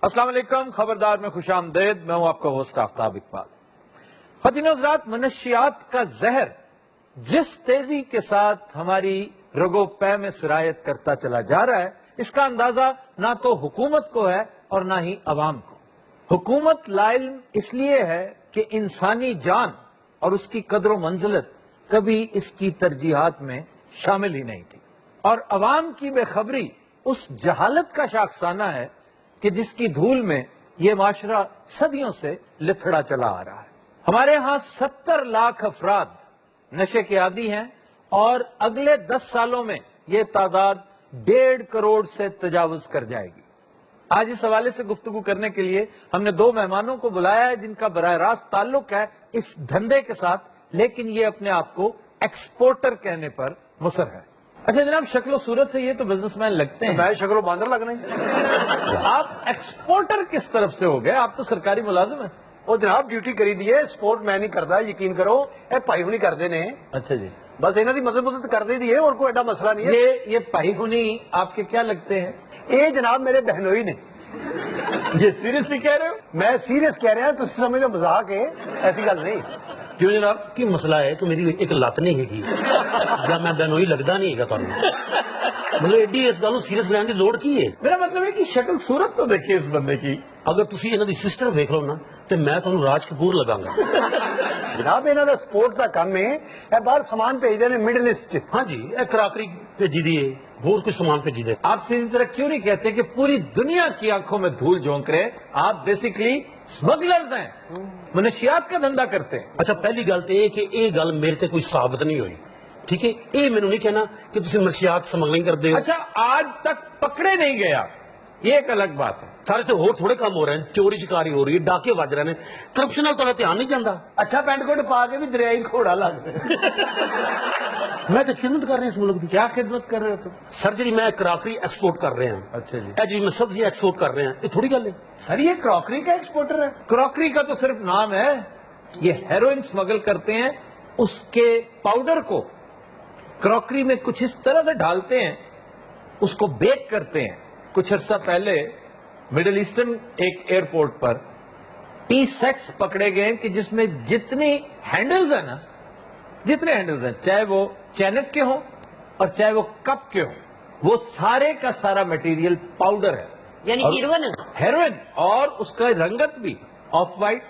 السلام علیکم، خبردار میں خوش آمدید. میں ہوں آپ کا ہوسٹ آفتاب اقبال. خواتین و حضرات، منشیات کا زہر جس تیزی کے ساتھ ہماری رگو پے میں سرایت کرتا چلا جا رہا ہے، اس کا اندازہ نہ تو حکومت کو ہے اور نہ ہی عوام کو. حکومت لاعلم اس لیے ہے کہ انسانی جان اور اس کی قدر و منزلت کبھی اس کی ترجیحات میں شامل ہی نہیں تھی، اور عوام کی بے خبری اس جہالت کا شاخسانہ ہے کہ جس کی دھول میں یہ معاشرہ صدیوں سے لتھڑا چلا آ رہا ہے. ہمارے ہاں 70 لاکھ افراد نشے کے عادی ہیں اور اگلے 10 سالوں میں یہ تعداد 1.5 کروڑ سے تجاوز کر جائے گی. آج اس حوالے سے گفتگو کرنے کے لیے ہم نے 2 مہمانوں کو بلایا ہے جن کا براہ راست تعلق ہے اس دھندے کے ساتھ، لیکن یہ اپنے آپ کو ایکسپورٹر کہنے پر مصر ہے. اچھا جناب، شکل و صورت سے یہ تو بزنس مین لگتے ہیں. میں شکل و باندر لگ رہے ہیں. آپ ایکسپورٹر کس طرف سے ہو گئے؟ آپ تو سرکاری ملازم ہیں. وہ جناب ڈیوٹی کری دیئے، سپورٹ میں نہیں کرتا، یقین کرو. اے پائی ہونی کر دینے. اچھا جی، بس انہاں دی مدد کر دے دیئے اور کوئی ایڈا مسئلہ نہیں ہے. یہ پائی ہونی آپ کے کیا لگتے ہیں؟ اے جناب میرے بہنوئی نے. یہ سیریسلی کہہ رہے ہو؟ میں سیریس کہہ رہا ہوں، تو سمجھ لو مذاق ہے، ایسی گل نہیں. کیوں جناب؟ کی مسئلہ ہے کہ میری ایک لت نہیں ہے گی یا میں بہنوئی لگتا نہیں ہے تمہیں، مطلب ایڈی اس گل سیریس لین کی لوڑ کی ہے؟ میرا مطلب ہے کہ شکل صورت تو دیکھیے اس بندے کی. اگر تسی انہاں دی سسٹر ویکھ لو نا تو میں تمہیں راج کپور لگاں گا. جناب انہاں دا سپورٹ دا کم ہے، اے باہر سامان بھیج دے نے مڈل ایسٹ. ہاں جی، اے کراکری بھیجی دی ہے، اور کوئی سامان بھیجی دے. آپ سیدھی طرح کیوں نہیں کہتے کہ پوری دنیا کی آنکھوں میں دھول جھونک رہے؟ آپ بیسیکلی سمگلرز ہیں، منشیات کا دھندا کرتے ہیں. اچھا پہلی گل تو یہ کہ یہ گل میرے تے کوئی ثابت نہیں ہوئی، ٹھیک ہے؟ یہ مینوں نہیں کہنا کہ تسی منشیات سمگلنگ کر دے ہو. اچھا آج تک پکڑے نہیں گیا، یہ ایک الگ بات ہے. سارے تو اور تھوڑے کام ہو رہے ہیں، چوری چکاری ہو رہی ہے، ڈاکے وج رہے ہیں، کرپشن نال تھوڑا دھیان نہیں جاندا. اچھا پینٹ کوٹ پا کے بھی دریائی گھوڑا لگ رہے. میں تو خدمت کر رہے ہیں اس ملک کی. کیا خدمت کر رہے ہو تم؟ سر جی میں کراکری ایکسپورٹ کر رہے ہیں. اچھا جی. اے جی میں سبزی ایکسپورٹ کر رہے ہیں، یہ تھوڑی گل ہے. سر یہ کراکری کا ایکسپورٹر ہے. کراکری کا تو صرف نام ہے. یہ ہیروئن سمگل کرتے ہیں، اس کے پاؤڈر کو کراکری میں کچھ اس طرح سے ڈالتے ہیں، اس کو بیک کرتے ہیں. کچھ عرصہ پہلے مڈل ایسٹرن ایک ایئرپورٹ پر ٹی سیٹس پکڑے گئے کہ جس میں جتنی ہینڈلز ہیں نا، جتنے ہینڈلز ہیں، چاہے وہ چینک کے ہوں اور چاہے وہ کپ کے ہوں، وہ سارے کا سارا میٹیریل پاؤڈر ہے، یعنی ہیروئن. اور اس کا رنگت بھی آف وائٹ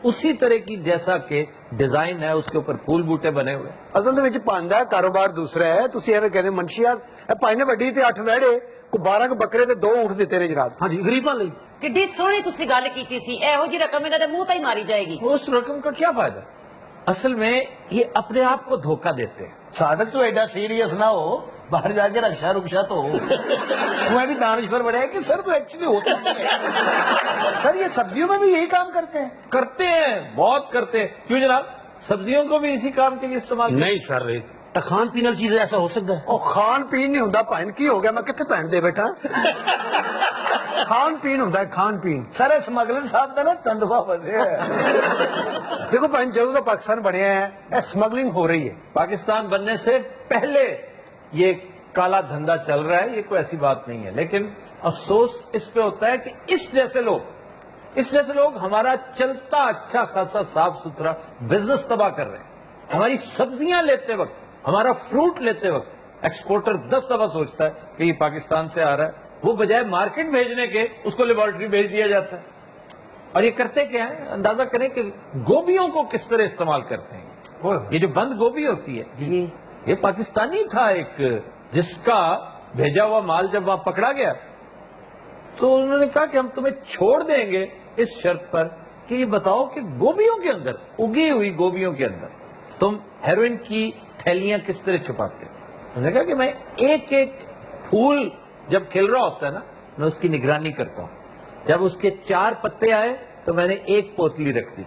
اسی طرح کی جیسا کہ ڈیزائن ہے، اس کے اوپر پھول بوٹے بنے ہوئے. اصل دے وچ پاندا ہے، کاروبار دوسرا ہے. تسی ایویں کہندے منشیات. اے پائی نے وڈی تے 8 ویڑے کو 12 بکرے تے 2 اونٹ دتے نے جناب. ہاں جی، غریباں لئی. کڈی سونی تسی گل کیتی سی، ایہو جی رقم انہاں دے منہ تے ہی ماری جائے گی. اس رقم کا کیا فائدہ؟ اصل میں یہ اپنے آپ کو دھوکہ دیتے ہیں. صادق تو ایڈا سیریس نہ ہو، باہر جا کے رکشا تو ہو. میں بھی دانشور بڑھا ہے کہ سر تو ایکچولی ہوتا ہے. سر یہ سبزیوں میں بھی یہی کام کرتے ہیں. کرتے ہیں، بہت کرتے ہیں. کیوں جناب؟ سبزیوں کو بھی اسی کام کے لیے استعمال نہیں سر، کھان پین والی چیز ایسا ہو سکتا ہے؟ او کھان پین نہیں ہوندا، پہن کی ہو گیا، میں کتے پہن دے بیٹھا. کھان پین ہوندا ہے، کھان پین. سر اسمگلر صاحب دا نا تندوا بدے ہے. دیکھو پہن جدوں تو پاکستان بنیا ہے، اسمگلنگ ہو رہی ہے. پاکستان بننے سے پہلے یہ کالا دھندا چل رہا ہے، یہ کوئی ایسی بات نہیں ہے. لیکن افسوس اس پہ ہوتا ہے کہ اس جیسے لوگ ہمارا چلتا اچھا خاصا صاف ستھرا بزنس تباہ کر رہے ہیں. ہماری سبزیاں لیتے وقت، ہمارا فروٹ لیتے وقت ایکسپورٹر 10 دفعہ سوچتا ہے کہ یہ پاکستان سے آ رہا ہے. وہ بجائے مارکیٹ بھیجنے کے اس کو لیبارٹری بھیج دیا جاتا ہے. اور یہ کرتے کیا ہے؟ اندازہ کریں کہ گوبیوں کو کس طرح استعمال کرتے ہیں. یہ جو بند گوبھی ہوتی ہے، یہ پاکستانی تھا ایک، جس کا بھیجا ہوا مال جب وہاں پکڑا گیا تو انہوں نے کہا کہ ہم تمہیں چھوڑ دیں گے اس شرط پر کہ یہ بتاؤ کہ گوبیوں کے اندر، اگی ہوئی گوبیوں کے اندر تم ہیروئن کی تھیلیاں کس طرح چھپاتے ہیں. انہوں نے کہا کہ میں ایک ایک پھول جب کھل رہا ہوتا ہے نا، میں اس کی نگرانی کرتا ہوں. جب اس کے 4 پتے آئے تو میں نے 1 پوتلی رکھ دی،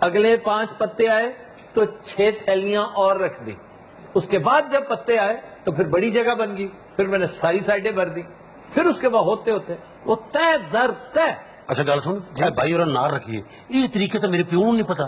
اگلے 5 پتے آئے تو 6 تھیلیاں اور رکھ دی. اس کے بعد جب پتے آئے تو پھر بڑی جگہ بن گئی، پھر میں نے ساری سائڈیں بھر دی. پھر اس کے بعد ہوتے وہ تہ در تہ. اچھا گل سن، بھائی اور نار رکھیے، یہ طریقے تو میرے پیوں نہیں پتا.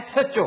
SHO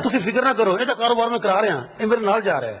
ਤੁਸੀਂ ਫਿਕਰ ਨਾ ਕਰੋ, ਇਹਦਾ ਕਾਰੋਬਾਰ ਮੈਂ ਕਰਾ ਰਿਹਾ, ਇਹ ਮੇਰੇ ਨਾਲ ਜਾ ਰਿਹਾ ਹੈ।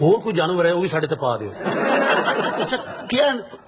ਹੋਰ ਕੋਈ ਜਾਨਵਰ ਹੈ ਉਹ ਵੀ ਸਾਡੇ ਤੇ ਪਾ ਦਿਓ। ਅੱਛਾ ਕੀ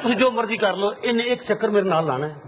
ਤੁਸੀਂ ਜੋ ਮਰਜ਼ੀ ਕਰ ਲਓ, ਇਹਨੇ ਇੱਕ ਚੱਕਰ ਮੇਰੇ ਨਾਲ ਲਾਣਾ ਹੈ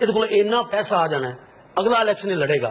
ਇਹਦੇ ਕੋਲ ਇੰਨਾ ਪੈਸਾ ਆ ਜਾਣਾ ਹੈ, ਅਗਲਾ ਇਲੈਕਸ਼ਨ ਲੜੇਗਾ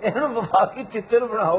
ਇਹਨੂੰ ਵਫਾਕੀ ਚਿੱਤਰ ਬਣਾਓ।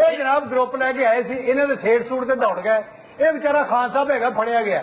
ਇਹ ਜਨਾਬ ਗਰੁੱਪ ਲੈ ਕੇ ਆਏ ਸੀ, ਇਹਨਾਂ ਦੇ ਸੇਠ ਸੂਟ ਤੇ ਦੌੜ ਗਏ, ਇਹ ਵਿਚਾਰਾ ਖਾਨ ਸਾਹਿਬ ਹੈਗਾ ਫੜਿਆ ਗਿਆ।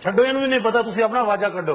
ਛੱਡੋ ਇਹਨੂੰ ਵੀ ਨਹੀਂ ਪਤਾ, ਤੁਸੀਂ ਆਪਣਾ ਆਵਾਜ਼ਾ ਕੱਢੋ।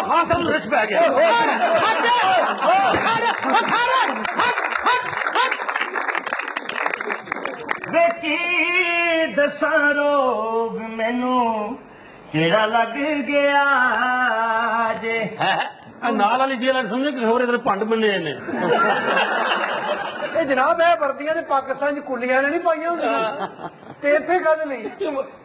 ਖਾਨ ਸਾਹਿਬ ਨੂੰ ਰਿਚ ਪੈ ਗਿਆ ਵੇਖੀ ਦਸਾਂ ਰੋਗ ਮੈਨੂੰ ਕਿਹੜਾ ਲੱਗ ਗਿਆ ਜੇ ਨਾਲ ਵਾਲੀ ਜੇਲ੍ਹ ਵਾਲੇ ਸਮਝੇ ਕਿਸੇ ਹੋਰ ਇਧਰ ਭੰਡ ਬੰਨੇ ਨੇ ਇਹ ਜਨਾਬ ਇਹ ਵਰਦੀਆਂ ਨੇ ਪਾਕਿਸਤਾਨ ਚ ਕੁੱਲੀਆਂ ਨੇ ਨਹੀਂ ਪਾਈਆਂ ਹੁੰਦੀਆਂ ਤੇ ਇੱਥੇ ਕਦ ਨਹੀਂ।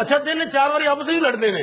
ਅੱਛਾ ਦਿਨ 4 ਵਾਰੀ ਆਪਸ ਵਿੱਚ ਲੜਦੇ ਨੇ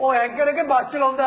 ਉਹ ਐਂਕਰ ਕੇ ਬੱਸ ਚਲਾਉਂਦਾ।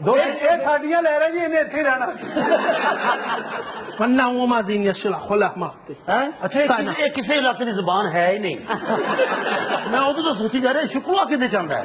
2 ਇਹ ਸਾਡੀਆਂ ਲੈ ਰਹੇ ਜੀ, ਇਹਨੇ ਇੱਥੇ ਰਹਿਣਾ। ਅੱਛਾ ਇਹ ਕਿਸੇ ਇਲਾਕੇ ਦੀ ਜ਼ਬਾਨ ਹੈ ਹੀ ਨਹੀਂ ਮੈਂ ਉਦੋਂ ਤੋਂ ਸੋਚੀ ਜਾ ਰਿਹਾ ਸ਼ੁਕਵਾ ਕਿੱਥੇ ਜਾਂਦਾ ਹੈ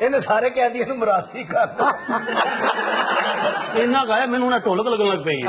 ਇਹਨੇ ਸਾਰੇ ਕੈਦੀਆਂ ਨੂੰ ਮਰਾਸੀ ਕਰਤਾ। ਇੰਨਾ ਗਾਇਆ ਮੈਨੂੰ ਹੁਣ ਢੋਲਕ ਲੱਗਣ ਲੱਗ ਪਈ ਹੈ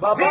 ਬਾਬਾ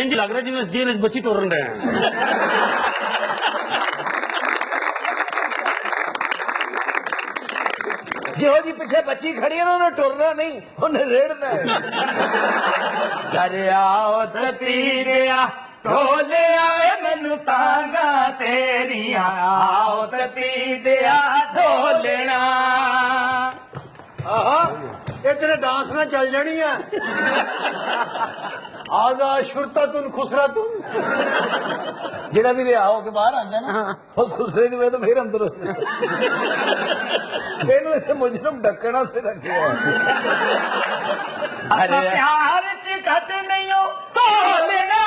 ਇੰਜ ਲੱਗ ਰਿਹਾ ਜਿਵੇਂ ਇਸ ਜੇਲ੍ਹ ਵਿੱਚ ਬੱਚੀ ਟੁਰਨ ਰਹੇ ਹਨ ਜਿਹੋ ਜੀ ਪਿੱਛੇ ਬੱਚੀ ਖੜੀ ਹੈ ਨਾ ਉਹਨੇ ਟੁਰਨਾ ਨਹੀਂ ਉਹਨੇ ਰੇੜਨਾ ਹੈ ਦਰਿਆ ਤਤੀ ਦਿਆ ਢੋਲੇ ਆਏ ਮੈਨੂੰ ਤਾਂਗਾ ਤੇਰੀਆਂ ਆਓ ਤਤੀ ਦਿਆ ਢੋਲਣਾ ਆਹਾ ਇਹ ਤੇਰੇ ਡਾਂਸ ਨਾਲ ਚੱਲ ਜਾਣੀ ਆ। ਆਜ਼ਾ ਸ਼ੁਰਤਾ ਤੁਨ ਖੁਸਰਾ ਤੁਨ। ਜਿਹੜਾ ਵੀ ਰਿਹਾ ਹੋ ਕੇ ਬਾਹਰ ਆਂਦਾ ਨਾ ਉਸ ਖੁਸਰੇ ਦੀ ਵੇ ਤਾਂ ਫੇਰ ਅੰਦਰ ਤੈਨੂੰ ਇੱਥੇ ਮੁਜਰਮ ਡੱਕਣਾ ਸੇ ਰੱਖਿਆ। ਅਰੇ ਪਿਆਰ ਚ ਘਟ ਨਹੀਂ ਹੋ ਢੋਲਣਾ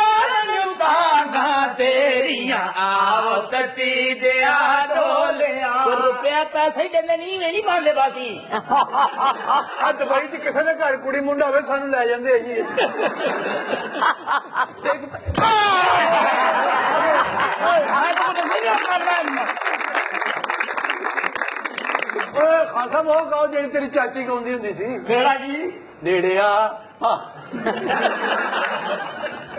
ਮੈਨੂੰ ਤਾਂਗਾ ਤੇਰੀਆਂ ਆਓ ਤਤੀ ਦਿਆ ਢੋਲਿਆ ਰੁਪਿਆ ਪੈਸੇ ਹੀ ਦਿੰਦੇ ਨਹੀਂ ਵੇ ਨਹੀਂ ਪਾਉਂਦੇ ਬਾਕੀ ਆ ਦੁਬਈ ਚ ਕਿਸੇ ਦੇ ਘਰ ਕੁੜੀ ਮੁੰਡਾ ਹੋਵੇ ਸਾਨੂੰ ਲੈ ਜਾਂਦੇ ਆ ਜੀ। ਓਏ ਖਾਸਾ ਉਹ ਗਾਓ ਜਿਹੜੀ ਤੇਰੀ ਚਾਚੀ ਗਾਉਂਦੀ ਹੁੰਦੀ ਸੀ। ਕਿਹੜਾ ਜੀ ਨੇੜੇ ਆ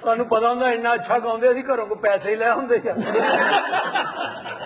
ਤੁਹਾਨੂੰ ਪਤਾ ਹੁੰਦਾ ਇੰਨਾ ਅੱਛਾ ਗਾਉਂਦੇ ਅਸੀਂ ਘਰੋਂ ਕੋ ਪੈਸੇ ਹੀ ਲੈ ਹੁੰਦੇ ਆ।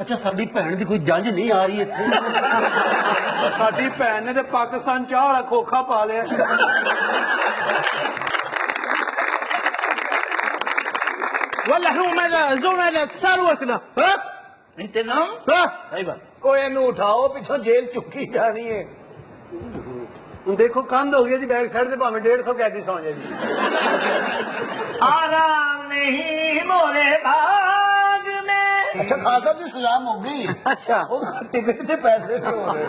ਅੱਛਾ ਸਾਡੀ ਭੈਣ ਦੀ ਕੋਈ ਜੰਜ ਨਹੀਂ ਆ ਰਹੀ ਇੱਥੇ ਸਾਡੀ ਭੈਣ ਨੇ ਤੇ ਪਾਕਿਸਤਾਨ ਚਾਹ ਵਾਲਾ ਖੋਖਾ ਪਾ ਲਿਆ। ولحومنا زومنا ثروتنا انتظام ايوه کوئی اینو اٹھاؤ پچھوں جیل چکی جانی ہے ہوں دیکھو کند ہو گیا جی بیک سائڈ سے پاویں 150 قیدی سو جائے جی آرام نہیں مورے باغ میں اچھا خان صاحب کی سزا ہو گئی اچھا ٹکٹ تے پیسے نہیں ہو رہے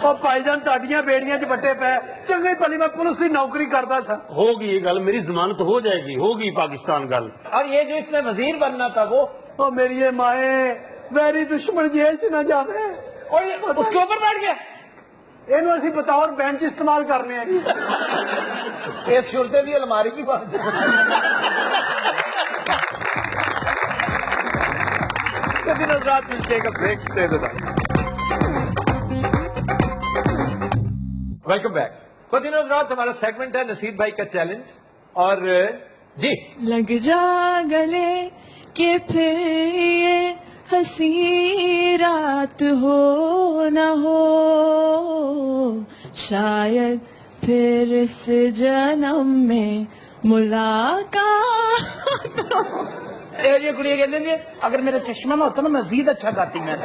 اور بھائی جان تاڈیاں بیڑیاں چ بٹے پے چنگی بھلی میں پولیس کی نوکری کرتا سا ہوگی یہ گل میری ضمانت ہو جائے گی ہوگی پاکستان گل اور یہ جو اس نے وزیر بننا تھا وہ او میری یہ مائیں میری دشمن جیل چ نہ جاوے اور یہ اس کے اوپر بیٹھ گیا اینو اسی بطور بینچ استعمال کرنے ہیں جی یہ صورتیں دی الماری بھی بن حضرات will take a break, stay with us. Welcome back خواتین حضرات ہمارا سیگمنٹ ہے نصیر بھائی کا چیلنج اور جی لگ جا گلے کہ پھر یہ ہنسی رات ہو نہ ہو شاید پھر اس جنم میں ملاقات یہ کڑیے کہتے ہیں اگر میرا چشمہ نہ ہوتا نا مزید اچھا گاتی میں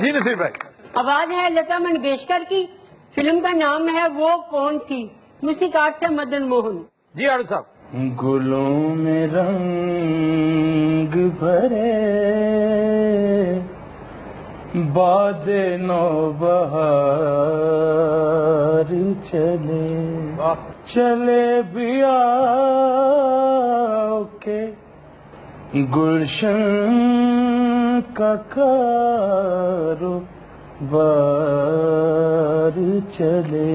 جی نصیر بھائی آواز ہے لتا منگیشکر کی فلم کا نام ہے وہ کون تھی موسیقار سے مدن موہن جی آڑو صاحب گلوں میں رنگ بھرے باد نو بہار چلے بیا کے گلشن کا کارو بار چلے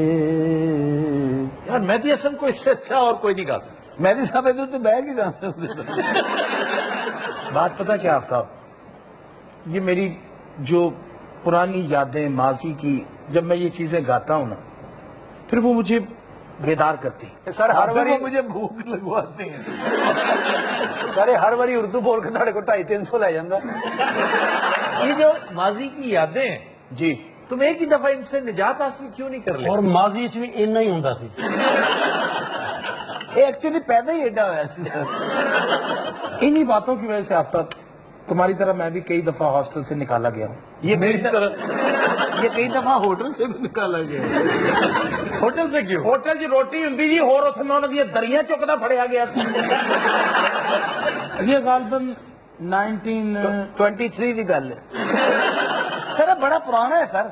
یار مہدی حسن کو اس سے اچھا اور کوئی نہیں گا سکتا مہدی صاحب ادھر تو بیٹھ ہی گانا بات پتہ کیا آفتاب یہ میری جو پرانی یادیں ماضی کی جب میں یہ چیزیں گاتا ہوں نا پھر وہ مجھے بیدار کرتی سر ہر باری مجھے بھوک لگواتے ہیں سر ہر باری اردو بول کے تھوڑے کو 250-300 لے جاندہ یہ جو ماضی کی یادیں ہیں جی تم ایک ہی دفعہ ان سے نجات حاصل کیوں نہیں کر اور لیتے ماضی چ بھی اینا ہی ہوندا سی ایکچولی پیدا ہی ایڈا ہوا ہے انہی باتوں کی وجہ سے آفتاب تمہاری طرح میں بھی کئی دفعہ ہاسٹل سے نکالا گیا ہوں یہ کئی دفعہ ہوٹل سے بھی نکالا گیا ہوٹل سے کیوں ہوٹل جی روٹی ہوندی جی ہور اتھے میں انہوں نے دریاں چکدا پھڑیا گیا سی یہ غالباً 23 دی گل ہے سر بڑا پرانا ہے سر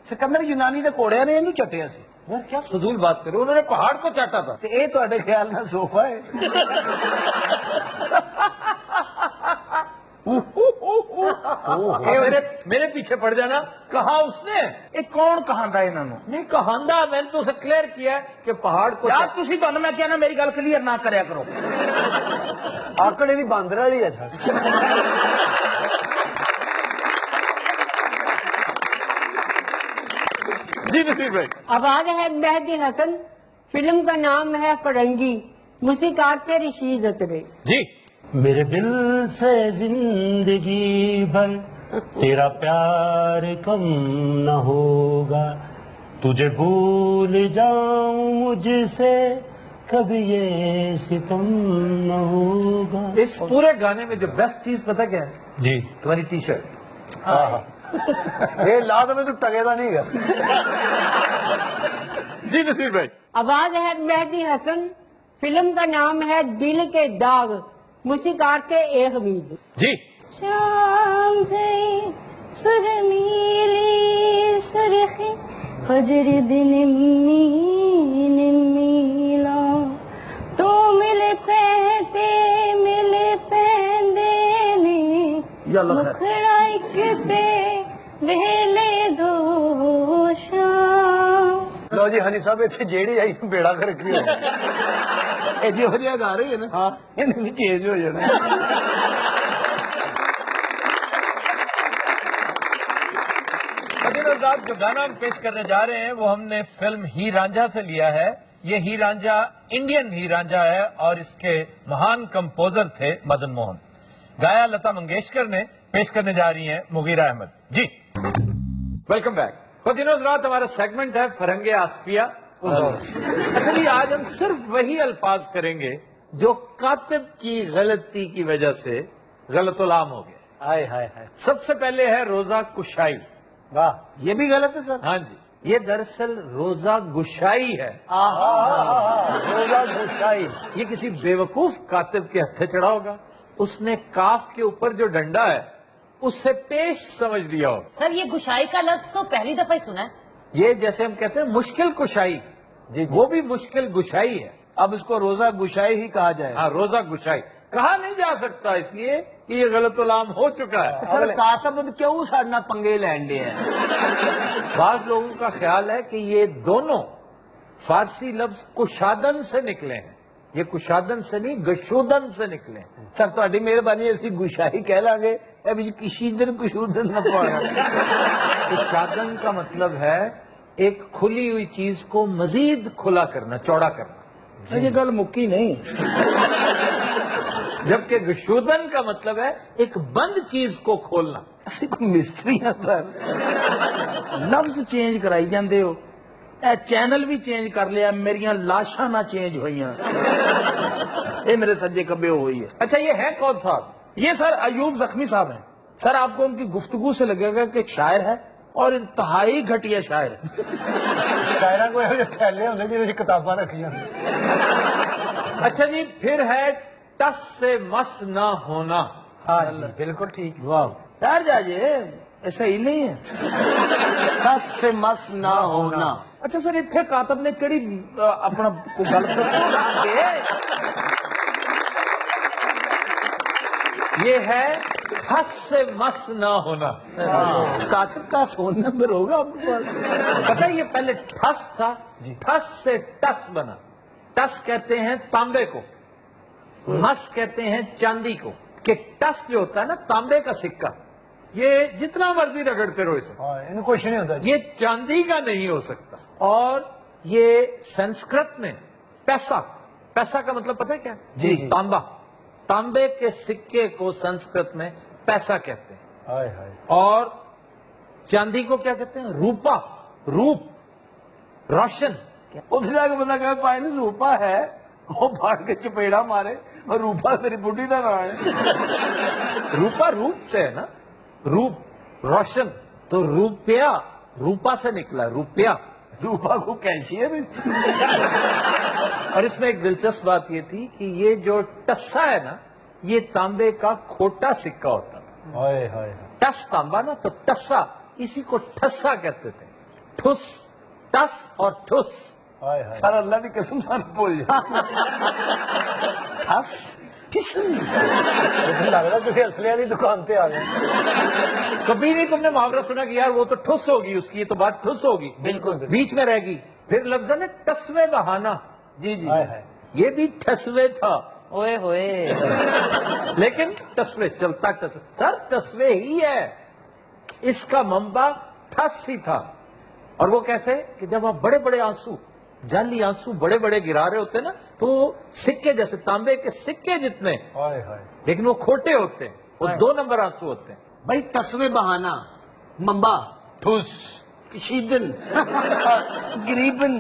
سکندر یونانی دے کوڑیاں نے انہوں چٹیا سی یار کیا فضول بات کرو انہوں نے پہاڑ کو چاٹا تھا تے اے تواڈے خیال نال صوفہ ہے میرے پیچھے پڑ جانا کہا اس نے ایک کون کہاندا ہے انہوں نہیں کہاندا میں نے تو اسے کلیئر کیا ہے کہ پہاڑ کو یار تسی تو میں کہنا میری گل کلیئر نہ کریا کرو آکڑے بھی باندر والی ہے سر جی نصیر بھائی آواز ہے مہدی حسن فلم کا نام ہے فرنگی موسیقار سے رشید اترے جی میرے دل سے زندگی بھر تیرا پیار کم نہ ہوگا تجھے بھول جاؤں مجھ سے کبھی یہ ستم نہ ہوگا اس پورے گانے میں جو بیسٹ چیز پتہ کیا ہے جی تمہاری ٹی شرٹ یہ لا تو میں تو ٹگے دا نہیں گا جی نصیر بھائی آواز ہے مہدی حسن فلم کا نام ہے دل کے داغ موسیقار سے اے حمید جی شام سے سر نیلی سرخی فجر دن میلا تو ملے پہتے ملے پہندے مکھڑا ایک پہ ویلے دو شام لو جی ہنی صاحب اتنے جیڑی آئی بیڑا کر کے یہ جی ہو جائے گا رہی ہے نا ہاں یہ بھی چینج ہو جانا جو گانا ہم پیش کرنے جا رہے ہیں وہ ہم نے فلم ہی رانجھا سے لیا ہے یہ ہی رانجھا انڈین ہی رانجھا ہے اور اس کے مہان کمپوزر تھے مدن موہن گایا لتا منگیشکر نے پیش کرنے جا رہی ہیں مغیرہ احمد جی ویلکم بیک کنٹینیوس رات ہمارا سیگمنٹ ہے فرنگ آصفیہ. اچھا جی آج ہم صرف وہی الفاظ کریں گے جو کاتب کی غلطی کی وجہ سے غلط العام ہو گئے. ہائے ہائے ہائے. سب سے پہلے ہے روزہ کشائی. واہ یہ بھی غلط ہے سر. ہاں جی یہ دراصل روزہ گشائی ہے. روزہ گشائی. یہ کسی بیوقوف کاتب کے ہتھے چڑھا ہوگا. اس نے کاف کے اوپر جو ڈنڈا ہے اس سے پیش سمجھ لیا ہوگا. سر یہ گشائی کا لفظ تو پہلی دفعہ ہی سنا ہے. یہ جیسے ہم کہتے ہیں مشکل کشائی جی وہ بھی مشکل گشائی ہے. اب اس کو روزہ گشائی ہی کہا جائے. ہاں روزہ گشائی کہا نہیں جا سکتا اس لیے کہ یہ غلط العام ہو چکا ہے. سر کاتب کیوں ساڑنا پنگے لینڈے ہیں. بعض لوگوں کا خیال ہے کہ یہ دونوں فارسی لفظ کشادن سے نکلے ہیں. یہ کشادن سے نہیں گشودن سے نکلے ہیں. سر تہاڈی مہربانی اسی گشائی کہہ لاں گے ابھی کشیدن کشودن نہ پانا. کشادن کا مطلب ہے ایک کھلی ہوئی چیز کو مزید کھلا کرنا چوڑا کرنا. یہ گل مکی نہیں. جبکہ گشودن کا مطلب ہے ایک بند چیز کو کھولنا. اسی کوئی مستری ہیں سر. لفظ چینج کرائی جاندے ہو. اے چینل بھی چینج کر لیا میریاں لاشاں نہ چینج ہوئیاں. اے میرے سجے کبے ہوئی ہے. اچھا یہ ہے کون صاحب؟ یہ سر ایوب زخمی صاحب ہیں. سر آپ کو ان کی گفتگو سے لگے گا کہ شاعر ہے اور انتہائی گھٹیا شاعر ہے. شاعرہ کو یہ تھیلے ہونے جی کتاباں رکھی ہیں. اچھا جی پھر ہے ٹس سے مس نہ ہونا. ہاں جی بالکل ٹھیک. واہ ٹھہر جائے ایسا ہی نہیں ہے. ٹس سے مس نہ ہونا. اچھا سر اتنے کاتب نے کیڑی اپنا گل دسو. یہ ہے ٹھس سے مس نہ ہونا. کاتب کا فون نمبر ہوگا آپ کے پاس؟ پتہ ہے یہ پہلے ٹھس تھا ٹھس سے ٹس بنا. ٹس کہتے ہیں تانبے کو مس کہتے ہیں چاندی کو. کہ ٹس جو ہوتا ہے نا تانبے کا سکہ یہ جتنا مرضی رگڑتے رہو اسے ان کو کچھ نہیں ہوتا. یہ چاندی کا نہیں ہو سکتا. اور یہ سنسکرت میں پیسہ پیسہ کا مطلب پتہ ہے کیا؟ جی تانبا. تانبے کے سکے کو سنسکرت میں پیسہ کہتے ہیں. ہائے ہائے. اور چاندی کو کیا کہتے ہیں؟ روپا. روپ روشن. اس جا کے بندہ کہا پائے نہیں روپا ہے وہ پھاڑ کے چپیڑا مارے اور روپا تیری بڈھی نہ رہا ہے. روپا روپ سے ہے نا. روپ روشن تو روپیہ روپا سے نکلا. روپیہ روپا کو کیسی ہے. اور اس میں ایک دلچسپ بات یہ تھی کہ یہ جو ٹسا ہے نا یہ تانبے کا کھوٹا سکہ ہوتا تھا. ہائے ہائے. ٹس تانبا نا تو ٹسا اسی کو ٹھسا کہتے تھے. ٹھس ٹس اور ٹھس. سر اللہ کی قسم سر بول جا. لگ رہا کسی اصلی والی دکان پہ آ گئے. کبھی نہیں تم نے محاورہ سنا کہ یار وہ تو ٹھس ہوگی اس کی. یہ تو بات ٹھس ہوگی بالکل بیچ میں رہ گئی. پھر لفظ ہے نا ٹسوے بہانا. جی جی ہائے ہائے. یہ بھی ٹھسوے تھا اوئے ہوئے. لیکن ٹسوے چلتا ٹسوے. سر ٹسوے ہی ہے. اس کا منبع ٹھس ہی تھا. اور وہ کیسے کہ جب آپ بڑے بڑے آنسو جعلی آنسو بڑے بڑے گرا رہے ہوتے ہیں نا تو سکے جیسے تانبے کے سکے جتنے لیکن وہ کھوٹے ہوتے ہیں. وہ 2 نمبر آنسو ہوتے ہیں. بھائی ٹسوے بہانا منبع ٹھوس کشیدن گریبن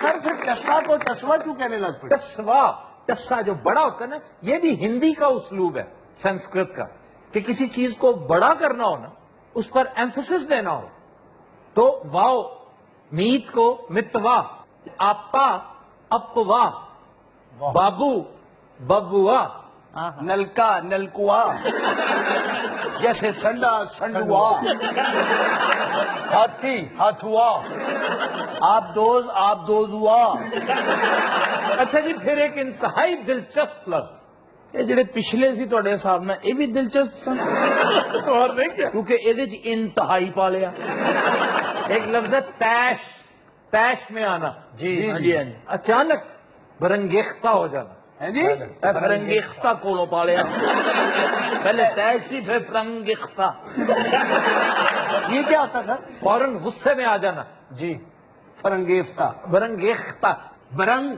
سر پھر ٹسا کو ٹسوا کیوں کہنے لگ پڑے؟ ٹسوا ٹسا جو بڑا ہوتا ہے نا یہ بھی ہندی کا اسلوب ہے سنسکرت کا کہ کسی چیز کو بڑا کرنا ہو نا اس پر ایمفیسس دینا ہو تو واو میت کو متوا آپا اپوا بابو ببوا نلکا نلکوا جیسے سنڈا سنڈوا ہاتھی ہاتھوا آپ دوز ہوا. اچھا جی پھر ایک انتہائی دلچسپ لفظ یہ جڑے پچھلے سی تواڈے حساب میں یہ بھی دلچسپ سن تو اور نہیں کیا کیونکہ یہ انتہائی پا لیا. ایک لفظ ہے تیش. تیش میں آنا. جی جی اچانک برنگیختہ ہو جانا. جی فرنگیختہ کولو پا لیا. پہلے تیسی پھر فرنگیختہ. یہ کیا ہوتا سر؟ فوراً غصے میں آ جانا. جی فرنگیفتہ برنگیختہ. برنگ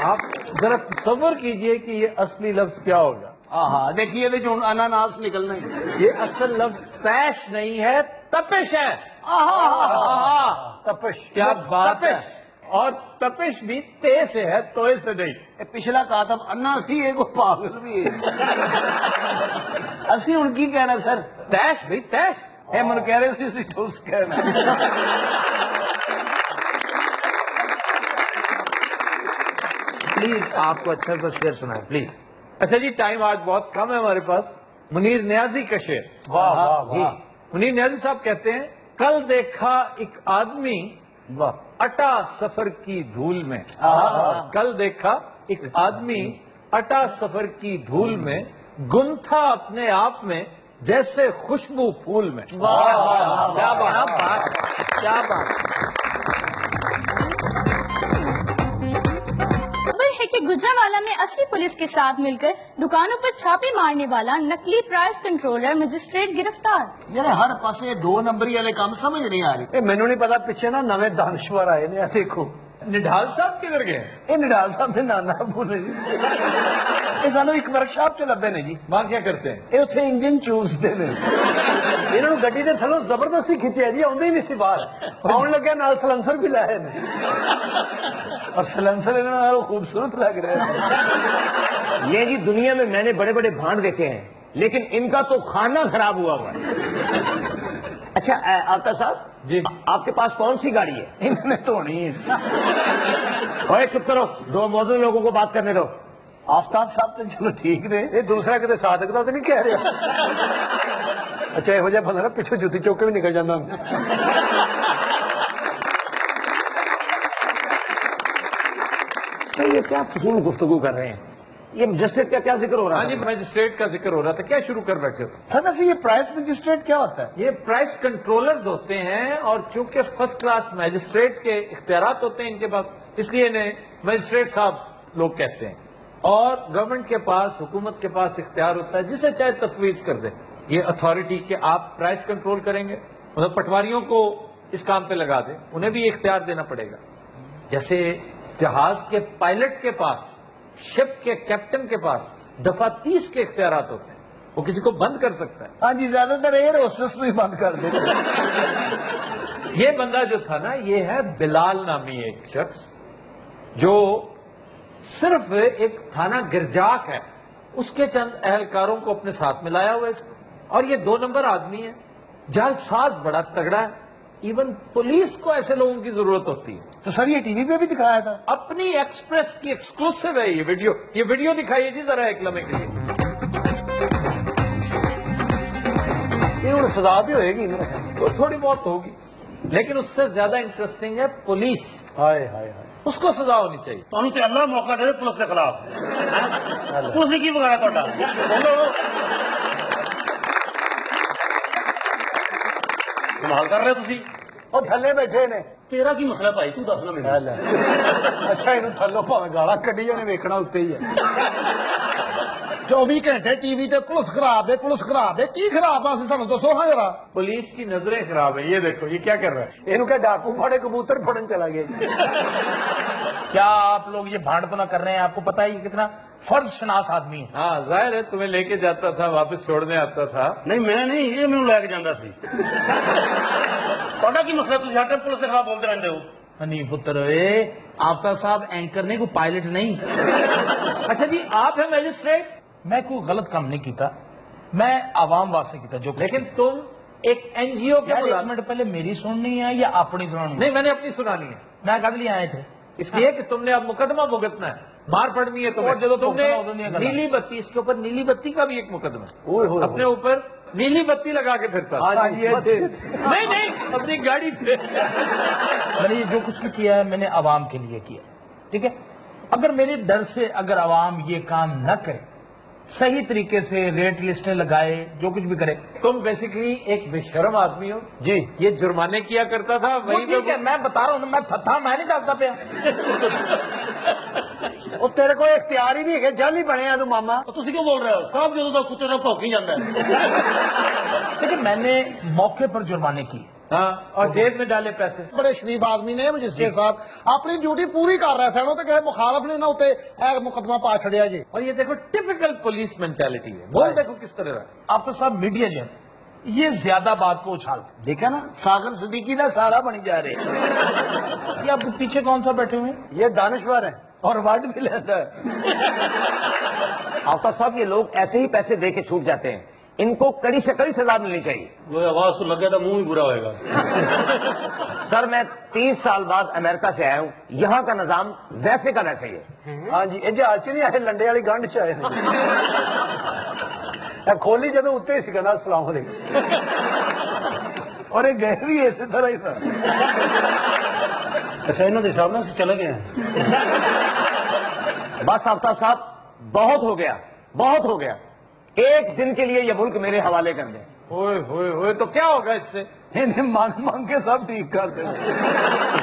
آپ ذرا تصور کیجئے کہ یہ اصلی لفظ کیا ہوگا. ہاں دیکھیے اناناس نکلنا ہی. یہ اصل لفظ تیش نہیں ہے، تپش ہے. تپش. کیا بات ہے. اور تپش بھی تے سے ہے، توئے سے نہیں. پچھلا کہا تھا انا سی ایک پاگل بھی ہے. اسی ان کی کہنا سر. تیش بھی تیش. اے من کہہ رہے سی ٹھوس کہنا. پلیز آپ کو اچھا سا شعر سنائیں پلیز. اچھا جی، ٹائم آج بہت کم ہے ہمارے پاس. منیر نیازی کا شعر. واہ واہ واہ. منیر نیازی صاحب کہتے ہیں، کل دیکھا ایک آدمی اٹا سفر کی دھول میں. کل دیکھا ایک آدمی اٹا سفر کی دھول میں، گم تھا اپنے آپ میں جیسے خوشبو پھول میں. کیا بات کیا بات. خبر ہے کہ گجرانوالہ میں اصلی پولیس کے ساتھ مل کر دکانوں پر چھاپے مارنے والا نقلی پرائس کنٹرولر مجسٹریٹ گرفتار. یار ہر پاسے 2 نمبری والے کام سمجھ نہیں آ رہی. مینوں نہیں پتا پیچھے نا نویں دانشور آئے نے. دیکھو نڈھال صاحب کدھر گئے؟ یہ نڈال صاحب نے نانا بولے جی. یہ سانو ایک ورکشاپ چ لبے نے جی. وہاں کیا کرتے ہیں؟ یہ اتنے انجن چوستے ہیں. انہوں نے گڈی کے تھلوں زبردستی کھچیا جی. آدھے ہی نہیں سی باہر. آن لگیا نال سلنسر بھی لائے نے. اور سلنسر انہوں خوبصورت لگ رہے ہیں. یہ جی دنیا میں نے بڑے بڑے بھانڈ دیکھے ہیں، لیکن ان کا تو کھانا خراب ہوا ہے. اچھا آفتاب صاحب جی، آپ کے پاس کون سی گاڑی ہے؟ انہوں نے دھونی ہے. اوے چپ کرو، 2 موزوں لوگوں کو بات کرنے دو. آفتاب صاحب تو چلو ٹھیک نے. یہ دوسرا کتے صادق دا تو نہیں کہہ رہے. اچھا یہ ہو جائے بندہ نا پیچھے جوتی چوک کے بھی نکل جانا. یہ کیا فضول گفتگو کر رہے ہیں؟ یہ مجسٹریٹ کا کیا ذکر ہو رہا ہاں ہے؟ جی، مجسٹریٹ کا ذکر ہو رہا تھا. کیا شروع کر بیٹھے ہو؟ سر ویسے یہ پرائس مجسٹریٹ کیا ہوتا ہے؟ یہ پرائس کنٹرولرز ہوتے ہیں، اور چونکہ فرسٹ کلاس میجسٹریٹ کے اختیارات ہوتے ہیں ان کے پاس، اس لیے انہیں مجسٹریٹ صاحب لوگ کہتے ہیں. اور گورنمنٹ کے پاس، حکومت کے پاس اختیار ہوتا ہے جسے چاہے تفویض کر دیں یہ اتھارٹی کہ آپ پرائس کنٹرول کریں گے. مطلب پٹواریوں کو اس کام پہ لگا دیں، انہیں بھی اختیار دینا پڑے گا. جیسے جہاز کے پائلٹ کے پاس، شپ کے کیپٹن کے پاس دفعہ 30 کے اختیارات ہوتے ہیں. وہ کسی کو بند کر سکتا ہے. ہاں جی، زیادہ تر ایئر ہوسٹس میں بند کر دے. یہ بندہ جو تھا نا، یہ ہے بلال نامی ایک شخص جو صرف ایک تھانہ گرجاک ہے، اس کے چند اہلکاروں کو اپنے ساتھ ملایا ہوا ہے. اور یہ 2 نمبر آدمی ہے، جعل ساز بڑا تگڑا ہے. ایون پولیس کو ایسے لوگوں کی ضرورت ہوتی ہے. تو سر یہ ٹی وی پہ بھی دکھایا تھا. اپنی ایکسپریس کی ایکسکلوسیو ہے یہ ویڈیو دکھائیے جی ذرا ایک لمحے کے لیے. یہ انہیں سزا بھی ہوئے گی. تو تھوڑی بہت ہوگی، لیکن اس سے زیادہ انٹرسٹنگ ہے پولیس. ہائے ہائے ہائے. اس کو سزا ہونی چاہیے. تمہیں تو اللہ موقع دے پولیس کے خلاف. پولیس نے کی بگایا تھوڑا؟ بولو کمال کر رہے تسی. وہ تھلے بیٹھے نے. تیرا کی مسئلہ بھائی تو دس نا میرے. اچھا انہوں تھلو پاویں گالا کڈی نے ویکھنا اتنے ہی ہے. 24 گھنٹے ٹی وی تے پولیس خراب ہے، پولیس خراب ہے. کی خراب ہے سانو دسو ہاں ذرا. پولیس کی نظریں خراب ہیں. یہ دیکھو یہ کیا کر رہا ہے. انہوں کہ ڈاکو پھڑے کبوتر پھڑن چلا گیا. کیا آپ لوگ یہ بھانڈ پنا کر رہے ہیں؟ آپ کو پتا ہے یہ کتنا فرض شناس آدمی ہے. ہاں ظاہر ہے، تمہیں لے کے جاتا تھا، واپس چھوڑنے آتا تھا. نہیں میں نہیں، یہ میں لے کے جانا سی. تھوڑا کی مسئلہ تسی ہر ٹائم پولیس کے خلاف بولتے رہتے ہو. نہیں پتر آفتاب صاحب اینکر نہیں، کوئی پائلٹ نہیں. اچھا جی، آپ ہیں میجسٹریٹ؟ میں کوئی غلط کام نہیں کیتا، میں عوام واسطے کیتا جو کچھ لیکن تم ایک این جی او کے یار ایک منٹ پہلے میری سننی ہے یا اپنی سنانی ہے؟ نہیں، میں نے اپنی سنانی ہے. میں کد لیے آئے تھے اس لیے کہ تم نے اب مقدمہ بھگتنا ہے، مار پڑنی ہے تمہیں. اور جدو تم نے ادو نہیں کرنا. نیلی بتی، اس کے اوپر نیلی بتی کا بھی ایک مقدمہ ہے. اپنے اوپر نیلی بتی لگا کے پھرتا تھا. نہیں اپنی گاڑی پہ. میں نے یہ جو کچھ بھی کیا ہے میں نے عوام کے لیے کیا. ٹھیک ہے، اگر میرے ڈر سے اگر عوام یہ کام نہ کرے، صحیح طریقے سے ریٹ لسٹیں لگائے، جو کچھ بھی کرے. تم بیسیکلی ایک بے شرم آدمی ہو جی. یہ جرمانے کیا کرتا تھا وہیں ٹھیک ہے، میں بتا رہا ہوں، میں تھا میں نہیں دستا پیا. وہ تیرے کو اختیار ہی نہیں ہے، جل ہی بنے تو ماما. تو تسی کیوں بول رہے ہو؟ صاحب جدو تک کتے سے بھوک ہی جاتا ہے. لیکن میں نے موقع پر جرمانے کی. ہاں اور جیب میں ڈالے پیسے. بڑے شریف آدمی نے مجسٹریٹ صاحب اپنی ڈیوٹی پوری کر رہے سن تے کہ مخالف نے نہ اتنے مقدمہ پا چھڑیا جی. اور یہ دیکھو ٹپیکل پولیس مینٹیلٹی ہے. بول دیکھو کس طرح ہے. آفتاب صاحب میڈیا جو ہے یہ زیادہ بات کو اچھالتے دیکھا نا ساغر صدیقی کا سارا بنی جا رہے ہیں. یہ آپ کے پیچھے کون سا بیٹھے ہوئے ہیں؟ یہ دانشور ہے اور ورڈ بھی لیتا ہے. آفتاب صاحب یہ لوگ ایسے ہی پیسے دے کے چھوٹ جاتے ہیں, ان کو کڑی سے کڑی سزا ملنی چاہیے. وہ آواز تو لگے تو منہ ہی برا ہوئے گا. سر میں 30 سال بعد امریکہ سے آیا ہوں, یہاں کا نظام ویسے کا ویسے ہی ہے. ہاں جی یہ جہاز چ نہیں آئے لنڈے والی گنڈ چ آئے کھولی جدو اتنے ہی سکھنا السلام علیکم اور یہ گئے بھی اسی طرح ہی تھا. اچھا انہوں نے حساب سے چلے گئے ہیں. بس آفتاب صاحب بہت ہو گیا, بہت ہو گیا. ایک دن کے لیے یہ ملک میرے حوالے کر دیں. ہوئے ہوئے ہوئے تو کیا ہوگا اس سے؟ انہیں مانگ مانگ کے سب ٹھیک کر دیں.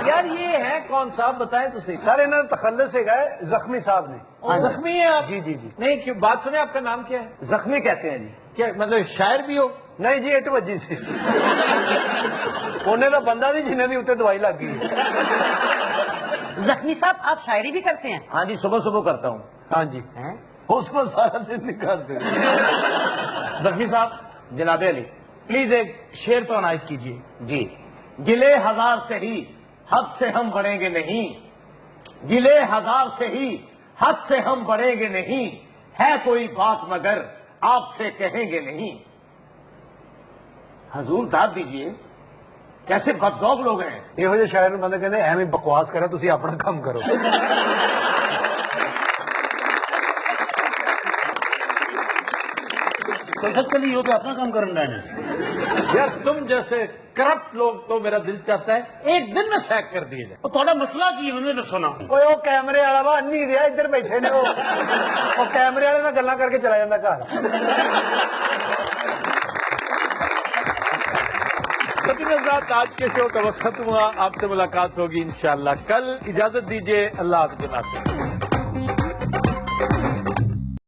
یار یہ ہے کون صاحب بتائیں تو صحیح. سر انہوں نے تخلص سے گئے زخمی صاحب نے. زخمی ہے آپ؟ جی جی جی. نہیں کیوں بات سنیں, آپ کا نام کیا ہے؟ زخمی کہتے ہیں جی. کیا مطلب شاعر بھی ہو؟ نہیں جی 8 بجے سے انہیں تو بندہ نہیں جنہیں دی اتنے دوائی لگ گئی. زخمی صاحب آپ شاعری بھی کرتے ہیں؟ ہاں جی صبح صبح کرتا ہوں. ہاں جی اس کو سارا دن نکالتے. زخمی صاحب جناب علی پلیز ایک شعر تو عنایت کیجیے. جی. گلے ہزار سے ہی حد سے ہم بڑھیں گے نہیں, گلے ہزار سے ہی حد سے ہم بڑھیں گے نہیں, ہے کوئی بات مگر آپ سے کہیں گے نہیں. حضور داد دیجئے, کیسے بدذوق لوگ ہیں. یہ جو شاعر بندے کہتے ہیں ایویں بکواس کرے تسی اپنا کام کرو. تو سب چلیے ہو تو اپنا کام کرنا ہے. یار تم جیسے کرپٹ لوگ تو میرا دل چاہتا ہے ایک دن میں سیک کر دیے جائے. تو تھوڑا مسئلہ کی انہوں نے دسو نا. وہ کیمرے والا وا نہیں رہا ادھر بیٹھے نے وہ کیمرے والے نال گلاں کر کے چلا جاتا گھر. لیکن حضرات آج کے شو کا وقت ختم ہوا. آپ سے ملاقات ہوگی انشاءاللہ کل. اجازت دیجیے, اللہ حافظ.